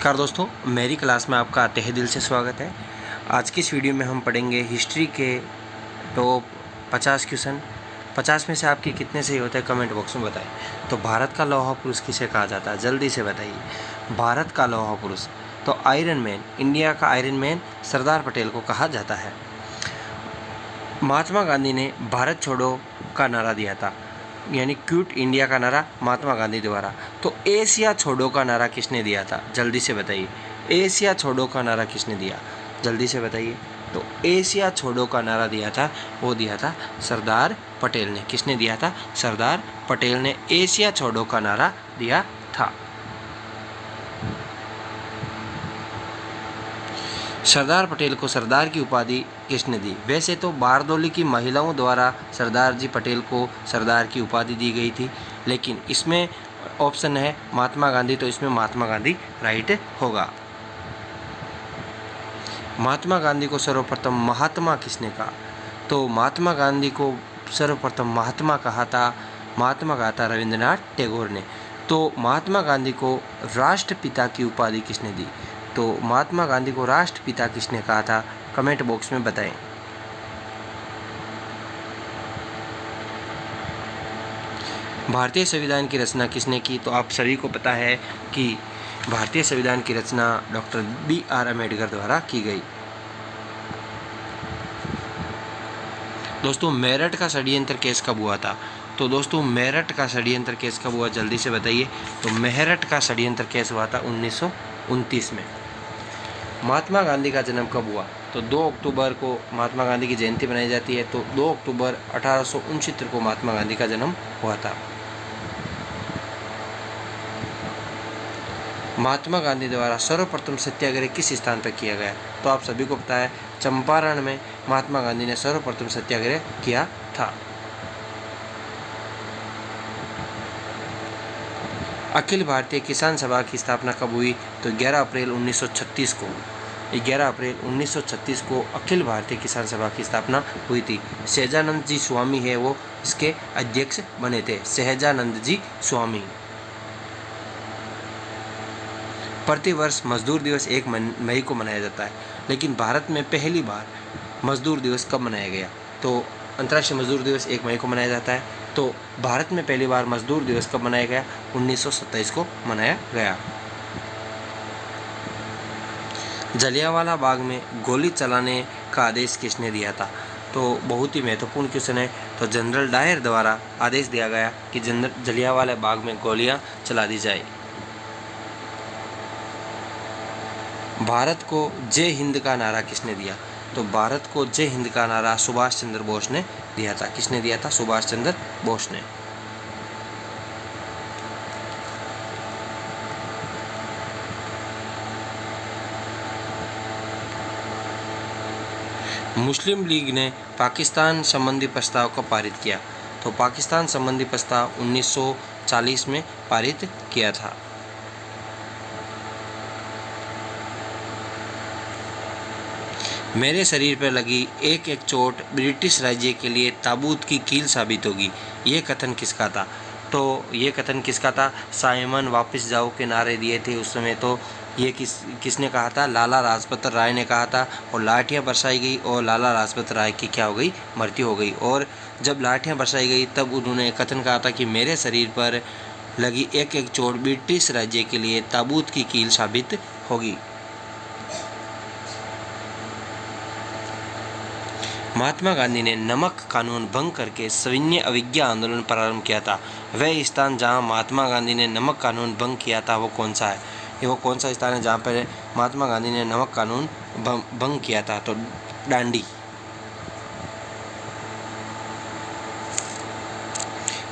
नमस्कार दोस्तों, मेरी क्लास में आपका तहे दिल से स्वागत है। आज की इस वीडियो में हम पढ़ेंगे हिस्ट्री के टॉप 50 क्वेश्चन। 50 में से आपके कितने सही होते हैं कमेंट बॉक्स में बताएं। तो भारत का लौह पुरुष किसे कहा जाता है, जल्दी से बताइए। भारत का लौह पुरुष तो आयरन मैन, इंडिया का आयरन मैन सरदार पटेल को कहा जाता है। महात्मा गांधी ने भारत छोड़ो का नारा दिया था, यानी क्विट इंडिया का नारा महात्मा गांधी द्वारा। तो एशिया छोड़ो का नारा किसने दिया था, जल्दी से बताइए। एशिया छोड़ो का नारा किसने दिया, जल्दी से बताइए। तो एशिया छोड़ो का नारा दिया था, वो दिया था सरदार पटेल ने। किसने दिया था? सरदार पटेल ने एशिया छोड़ो का नारा दिया था। सरदार पटेल को सरदार की उपाधि किसने दी? वैसे तो बारदोली की महिलाओं द्वारा सरदार जी पटेल को सरदार की उपाधि दी गई थी, लेकिन इसमें ऑप्शन है महात्मा गांधी, तो इसमें महात्मा गांधी राइट होगा। महात्मा गांधी को सर्वप्रथम महात्मा किसने कहा? तो महात्मा गांधी को सर्वप्रथम महात्मा कहा था रविंद्रनाथ टैगोर ने। तो महात्मा गांधी को राष्ट्रपिता की उपाधि किसने दी? तो महात्मा गांधी को राष्ट्रपिता किसने कहा था, कमेंट बॉक्स में बताएं। भारतीय संविधान की रचना किसने की? तो आप सभी को पता है कि भारतीय संविधान की रचना डॉक्टर BR अम्बेडकर द्वारा की गई। दोस्तों, मेरठ का षड्यंत्र केस कब हुआ था? तो दोस्तों, मेरठ का षड्यंत्र केस कब हुआ, जल्दी से बताइए। तो मेरठ का षड्यंत्र केस हुआ था 1929 में। महात्मा गांधी का जन्म कब हुआ? तो 2 अक्टूबर को महात्मा गांधी की जयंती मनाई जाती है। तो 2 अक्टूबर 1869 को महात्मा गांधी का जन्म हुआ था। महात्मा गांधी द्वारा सर्वप्रथम सत्याग्रह किस स्थान पर किया गया? तो आप सभी को पता है चंपारण में महात्मा गांधी ने सर्वप्रथम सत्याग्रह किया था। अखिल भारतीय किसान सभा की स्थापना कब हुई? तो 11 अप्रैल 1936 को। 11 अप्रैल 1936 को अखिल भारतीय किसान सभा की स्थापना हुई थी। सहजानंद जी स्वामी है वो इसके अध्यक्ष बने थे, सहजानंद जी स्वामी। प्रतिवर्ष मजदूर दिवस 1 मई को मनाया जाता है, लेकिन भारत में पहली बार मजदूर दिवस कब मनाया गया? तो अंतर्राष्ट्रीय मजदूर दिवस 1 मई को मनाया जाता है। तो भारत में पहली बार मजदूर दिवस कब मनाया गया? 1927 को मनाया गया। जलियांवाला बाग में गोली चलाने का आदेश किसने दिया था? तो बहुत ही महत्वपूर्ण क्वेश्चन है। तो जनरल डायर द्वारा आदेश दिया गया कि जलियांवाला बाग में गोलियां चला दी जाए। भारत को जय हिंद का नारा किसने दिया? तो भारत को जय हिंद का नारा सुभाष चंद्र बोस ने दिया था। किसने दिया था? सुभाष चंद्र बोस ने। मुस्लिम लीग ने पाकिस्तान संबंधी प्रस्ताव कब पारित किया? तो पाकिस्तान संबंधी प्रस्ताव 1940 में पारित किया था। मेरे शरीर पर लगी एक एक चोट ब्रिटिश राज्य के लिए ताबूत की कील साबित होगी, ये कथन किसका था? तो ये कथन किसका था? साइमन वापस जाओ के नारे दिए थे उस समय। तो ये किसने कहा था? लाला लाजपत राय ने कहा था। और लाठियाँ बरसाई गई और लाला लाजपत राय की क्या हो गई? मृत्यु हो गई। और जब लाठियाँ बरसाई गई तब उन्होंने कथन कहा था कि मेरे शरीर पर लगी एक एक चोट ब्रिटिश राज्य के लिए ताबूत की कील साबित होगी। महात्मा गांधी ने नमक कानून भंग करके सविनय अवज्ञा आंदोलन प्रारंभ किया था। वह स्थान जहां महात्मा गांधी ने नमक कानून भंग किया था वो कौन सा है? ये वो कौन सा स्थान है जहां पर महात्मा गांधी ने नमक कानून भंग किया था? तो डांडी।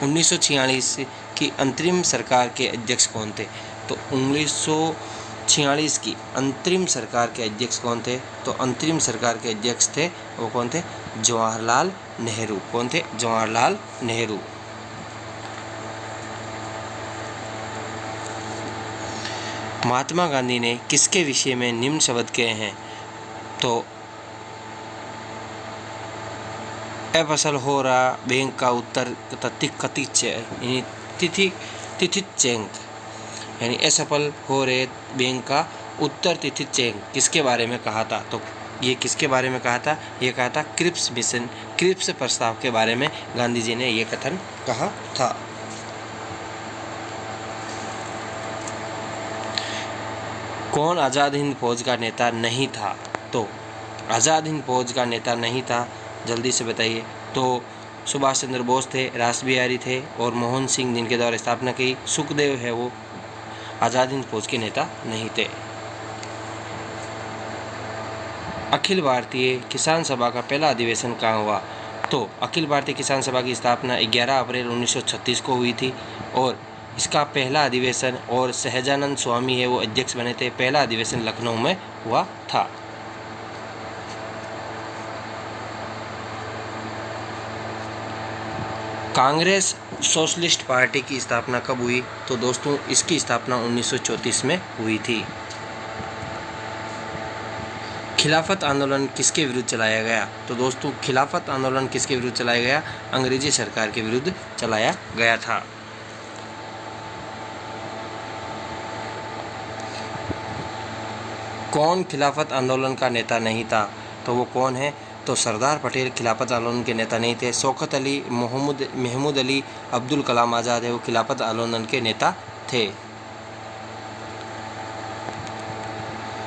1946 की अंतरिम सरकार के अध्यक्ष कौन थे? तो 1946 की अंतरिम सरकार के अध्यक्ष कौन थे? तो अंतरिम सरकार के अध्यक्ष थे वो कौन थे? जवाहरलाल नेहरू। कौन थे? जवाहरलाल नेहरू। महात्मा गांधी ने किसके विषय में निम्न शब्द कहे हैं? तो अफसल हो रहा बैंक का उत्तर तिथि चेंग यानी असफल हो रहे बैंक का उत्तर तिथि चेक किसके बारे में कहा था? तो ये किसके बारे में कहा था? ये कहा था क्रिप्स मिशन, क्रिप्स प्रस्ताव के बारे में गांधी जी ने ये कथन कहा था। कौन आज़ाद हिंद फौज का नेता नहीं था? तो आज़ाद हिंद फौज का नेता नहीं था, जल्दी से बताइए। तो सुभाष चंद्र बोस थे, रास बिहारी थे और मोहन सिंह जिनके द्वारा स्थापना की। सुखदेव है वो आज़ाद हिंद फौज के नेता नहीं थे। अखिल भारतीय किसान सभा का पहला अधिवेशन कहाँ हुआ? तो अखिल भारतीय किसान सभा की स्थापना 11 अप्रैल 1936 को हुई थी और इसका पहला अधिवेशन, और सहजानंद स्वामी है वो अध्यक्ष बने थे, पहला अधिवेशन लखनऊ में हुआ था। कांग्रेस सोशलिस्ट पार्टी की स्थापना कब हुई? तो दोस्तों इसकी स्थापना 1934 में हुई थी। खिलाफत आंदोलन किसके विरुद्ध चलाया गया? तो दोस्तों खिलाफत आंदोलन किसके विरुद्ध चलाया गया? अंग्रेजी सरकार के विरुद्ध चलाया गया था। कौन खिलाफत आंदोलन का नेता नहीं था? तो वो कौन है? तो सरदार पटेल खिलाफत आंदोलन के नेता नहीं थे। शौकत अली, महमूद अली, अब्दुल कलाम आज़ाद है वो खिलाफत आंदोलन के नेता थे।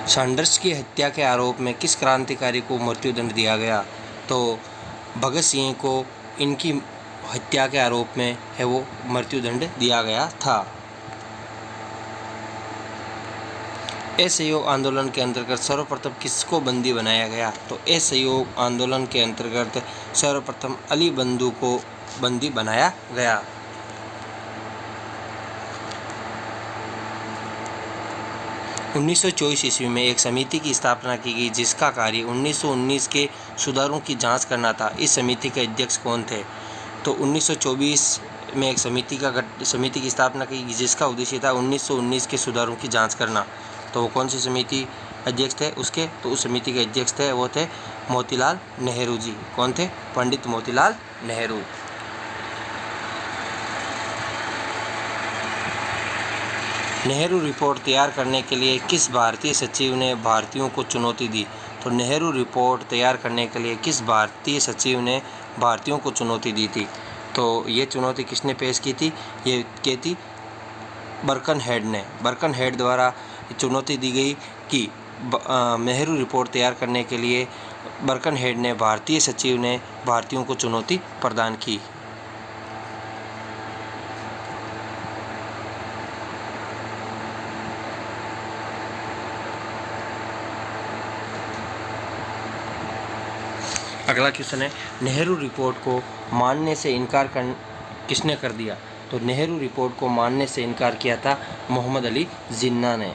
सैंडर्स की हत्या के आरोप में किस क्रांतिकारी को मृत्युदंड दिया गया? तो भगत सिंह को इनकी हत्या के आरोप में है वो मृत्युदंड दिया गया था। असहयोग आंदोलन के अंतर्गत सर्वप्रथम किसको बंदी बनाया गया? तो असहयोग आंदोलन के अंतर्गत सर्वप्रथम अली बंधु को बंदी बनाया गया। उन्नीस ईस्वी में एक समिति की स्थापना की गई जिसका कार्य 1919 के सुधारों की जांच करना था। इस समिति के अध्यक्ष कौन थे? तो 1924 में एक समिति की स्थापना की गई जिसका उद्देश्य था 1919 के सुधारों की जांच करना। तो वो कौन सी समिति अध्यक्ष थे उसके? तो उस समिति के अध्यक्ष थे वो थे मोतीलाल नेहरू जी। कौन थे? पंडित मोतीलाल नेहरू। नेहरू रिपोर्ट तैयार करने के लिए किस भारतीय सचिव ने भारतीयों को चुनौती दी? तो नेहरू रिपोर्ट तैयार करने के लिए किस भारतीय सचिव ने भारतीयों को चुनौती दी थी? तो ये चुनौती किसने पेश की थी? ये की थी बर्कनहेड ने। बर्कनहेड द्वारा चुनौती दी गई कि नेहरू रिपोर्ट तैयार करने के लिए बर्कनहेड ने, भारतीय सचिव ने भारतीयों को चुनौती प्रदान की। अगला क्वेश्चन है, नेहरू रिपोर्ट को मानने से इनकार किसने कर दिया? तो नेहरू रिपोर्ट को मानने से इनकार किया था मोहम्मद अली जिन्ना ने।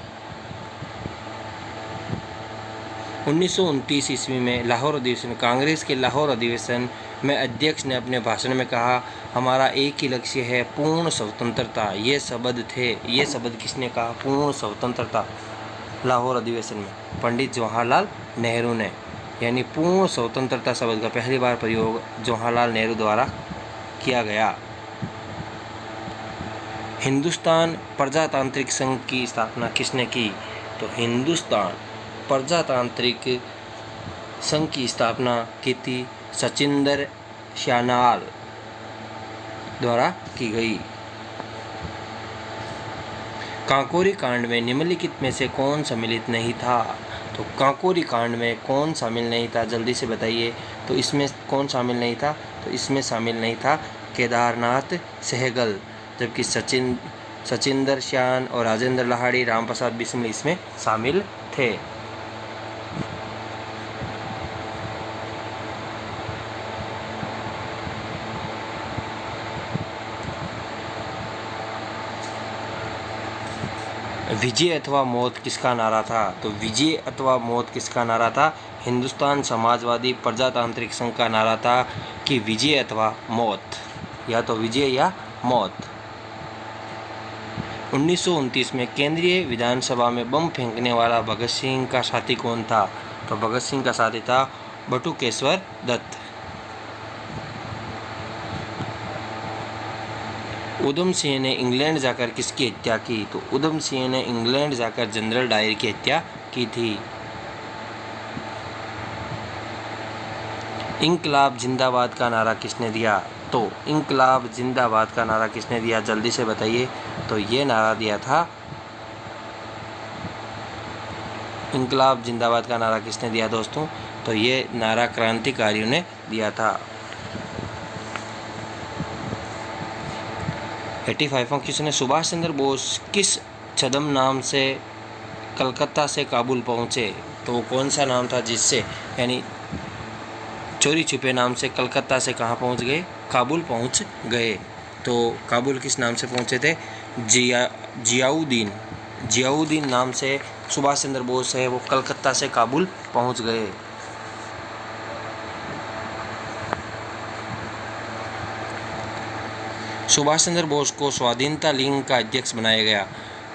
1929 ईस्वी में लाहौर अधिवेशन, कांग्रेस के लाहौर अधिवेशन में अध्यक्ष ने अपने भाषण में कहा, हमारा एक ही लक्ष्य है, पूर्ण स्वतंत्रता। ये शब्द थे, ये शब्द किसने कहा? पूर्ण स्वतंत्रता। लाहौर अधिवेशन में पंडित जवाहरलाल नेहरू ने, यानी पूर्ण स्वतंत्रता शब्द का पहली बार प्रयोग जवाहरलाल नेहरू द्वारा किया गया। हिंदुस्तान प्रजातांत्रिक संघ की स्थापना किसने की? तो हिंदुस्तान प्रजातांत्रिक संघ की स्थापना की थी सचिंदर श्यानाल द्वारा की गई। काकोरी कांड में निम्नलिखित में से कौन सम्मिलित नहीं था? तो काकोरी कांड में कौन शामिल नहीं था? जल्दी से बताइए। तो इसमें कौन शामिल नहीं था? तो इसमें शामिल नहीं था केदारनाथ सहगल, जबकि सचिंदर श्यान और राजेंद्र लाहाड़ी, राम प्रसाद बिस्मिल इसमें शामिल थे। विजय अथवा मौत किसका नारा था? तो विजय अथवा मौत किसका नारा था? हिंदुस्तान समाजवादी प्रजातांत्रिक संघ का नारा था कि विजय अथवा मौत, या तो विजय या मौत। 1929 में केंद्रीय विधानसभा में बम फेंकने वाला भगत सिंह का साथी कौन था? तो भगत सिंह का साथी था बटुकेश्वर दत्त। उधम सिंह ने इंग्लैंड जाकर किसकी हत्या की? तो उधम सिंह ने इंग्लैंड जाकर जनरल डायर की हत्या की थी। इंकलाब जिंदाबाद का नारा किसने दिया? तो इंकलाब जिंदाबाद का नारा किसने दिया, जल्दी से बताइए। तो ये नारा दिया था, इंकलाब जिंदाबाद का नारा किसने दिया दोस्तों? तो ये नारा क्रांतिकारियों ने दिया था। 85वां क्वेश्चन है, सुभाष चंद्र बोस किस छद्म नाम से कलकत्ता से काबुल पहुँचे? तो वो कौन सा नाम था जिससे, यानी चोरी छुपे नाम से कलकत्ता से कहाँ पहुँच गए? काबुल पहुँच गए। तो काबुल किस नाम से पहुँचे थे? जियाउद्दीन नाम से सुभाष चंद्र बोस है वो कलकत्ता से काबुल पहुँच गए। सुभाष चंद्र बोस को स्वाधीनता लीग का अध्यक्ष बनाया गया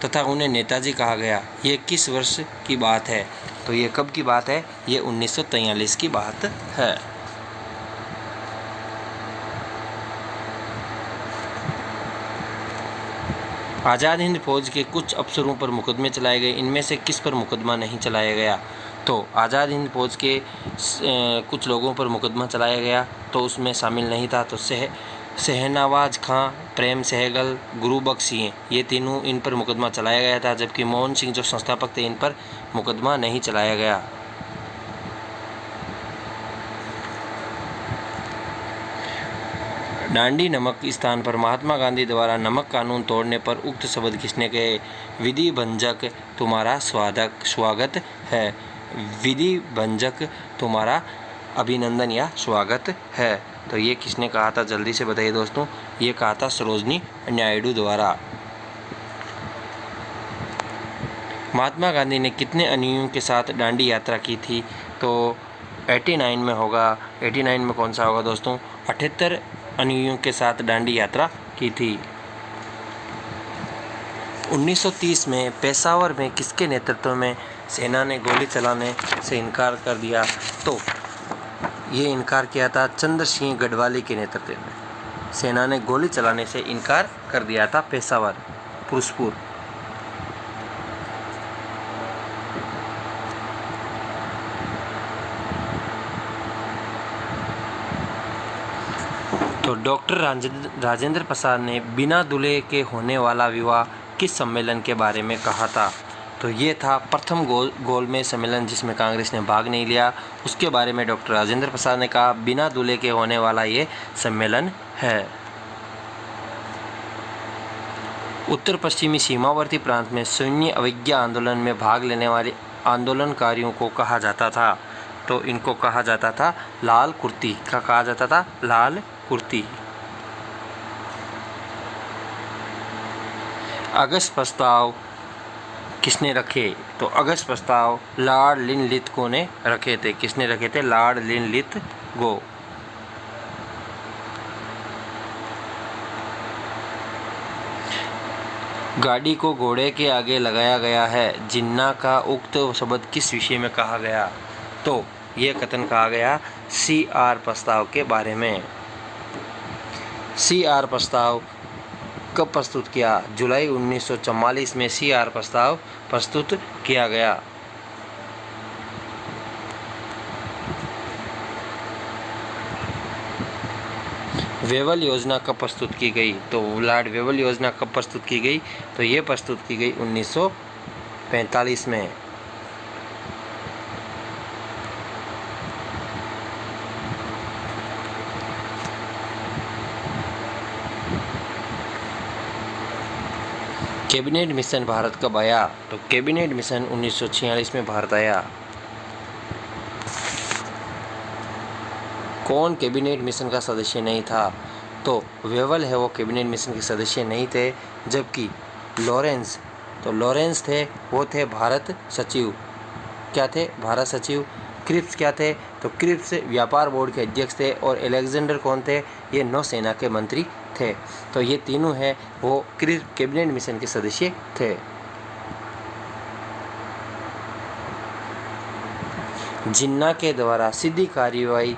तथा उन्हें नेताजी कहा गया। ये किस वर्ष की बात है? तो ये कब की बात है? ये 1943 की बात है। आज़ाद हिंद फौज के कुछ अफसरों पर मुकदमे चलाए गए, इनमें से किस पर मुकदमा नहीं चलाया गया? तो आज़ाद हिंद फौज के कुछ लोगों पर मुकदमा चलाया गया, तो उसमें शामिल नहीं था। तो शहनवाज खां, प्रेम सहगल, गुरुबख्श सिंह, ये तीनों, इन पर मुकदमा चलाया गया था, जबकि मोहन सिंह जो संस्थापक थे इन पर मुकदमा नहीं चलाया गया। डांडी नमक स्थान पर महात्मा गांधी द्वारा नमक कानून तोड़ने पर उक्त शब्द किसने कहे? विधि भंजक तुम्हारा स्वागत है। विधि भंजक तुम्हारा अभिनंदन या स्वागत है। तो ये किसने कहा था, जल्दी से बताइए दोस्तों। ये कहा था सरोजनी नायडू द्वारा। महात्मा गांधी ने कितने अनुयायियों के साथ दांडी यात्रा की थी? तो 89 में होगा। 89 में कौन सा होगा दोस्तों? 78 अनुयायियों के साथ दांडी यात्रा की थी। 1930 में पेशावर में किसके नेतृत्व में सेना ने गोली चलाने से इनकार कर दिया? तो ये इनकार किया था चंद्र सिंह गढ़वाली के नेतृत्व में। सेना ने गोली चलाने से इनकार कर दिया था पेशावर, पुरुषपुर। तो डॉक्टर राजेंद्र प्रसाद ने बिना दूल्हे के होने वाला विवाह किस सम्मेलन के बारे में कहा था? तो ये था प्रथम गोलमेज सम्मेलन जिसमें कांग्रेस ने भाग नहीं लिया, उसके बारे में डॉक्टर राजेंद्र प्रसाद ने कहा बिना दूल्हे के होने वाला ये सम्मेलन है। उत्तर पश्चिमी सीमावर्ती प्रांत में सैन्य अवज्ञा आंदोलन में भाग लेने वाले आंदोलनकारियों को कहा जाता था? तो इनको कहा जाता था लाल कुर्ती। क्या कहा जाता था? लाल कुर्ती। अगस्त प्रस्ताव किसने रखे? तो अगस्त प्रस्ताव लॉर्ड लिनलिथगो ने रखे थे। किसने रखे थे? Lord Linlithgow. गाड़ी को घोड़े के आगे लगाया गया है, जिन्ना का उक्त शब्द किस विषय में कहा गया? तो यह कथन कहा गया CR प्रस्ताव के बारे में। CR प्रस्ताव कब प्रस्तुत किया? जुलाई 1944 में CR प्रस्ताव प्रस्तुत किया गया। वेवल योजना कब प्रस्तुत की गई? तो लॉर्ड वेवल योजना कब प्रस्तुत की गई? तो ये प्रस्तुत की गई 1945 में। कैबिनेट मिशन भारत कब आया? तो कैबिनेट मिशन 1946 में भारत आया। कौन कैबिनेट मिशन का सदस्य नहीं था? तो वेवल है वो कैबिनेट मिशन के सदस्य नहीं थे, जबकि लॉरेंस थे, वो थे भारत सचिव। क्या थे? भारत सचिव। क्रिप्स क्या थे? तो क्रिप्स व्यापार बोर्ड के अध्यक्ष थे, और अलेक्जेंडर कौन थे? ये नौसेना के मंत्री थे। तो ये तीनों हैं वो कैबिनेट मिशन के सदस्य थे। जिन्ना के द्वारा सीधी कार्रवाई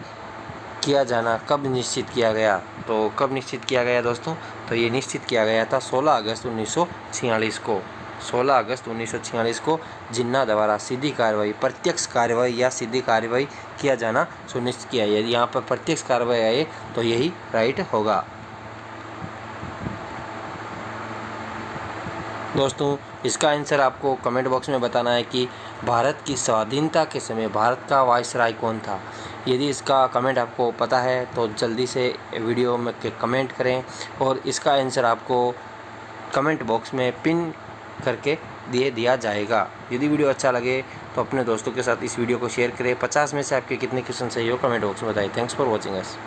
किया जाना कब निश्चित किया गया? तो कब निश्चित किया गया दोस्तों? तो ये निश्चित किया गया था 16 अगस्त 1946 को। 16 अगस्त 1946 को जिन्ना द्वारा सीधी कार्रवाई, प्रत्यक्ष कार्रवाई या सीधी कार्रवाई किया जाना सुनिश्चित किया। यदि यहाँ पर प्रत्यक्ष कार्रवाई आए तो यही राइट होगा। दोस्तों इसका आंसर आपको कमेंट बॉक्स में बताना है कि भारत की स्वाधीनता के समय भारत का वायसराय कौन था। यदि इसका कमेंट आपको पता है तो जल्दी से वीडियो में कमेंट करें और इसका आंसर आपको कमेंट बॉक्स में पिन करके दिया जाएगा। यदि वीडियो अच्छा लगे तो अपने दोस्तों के साथ इस वीडियो को शेयर करें। 50 में से आपके कितने क्वेश्चन सही हो कमेंट बॉक्स में बताइए। Thanks for watching us.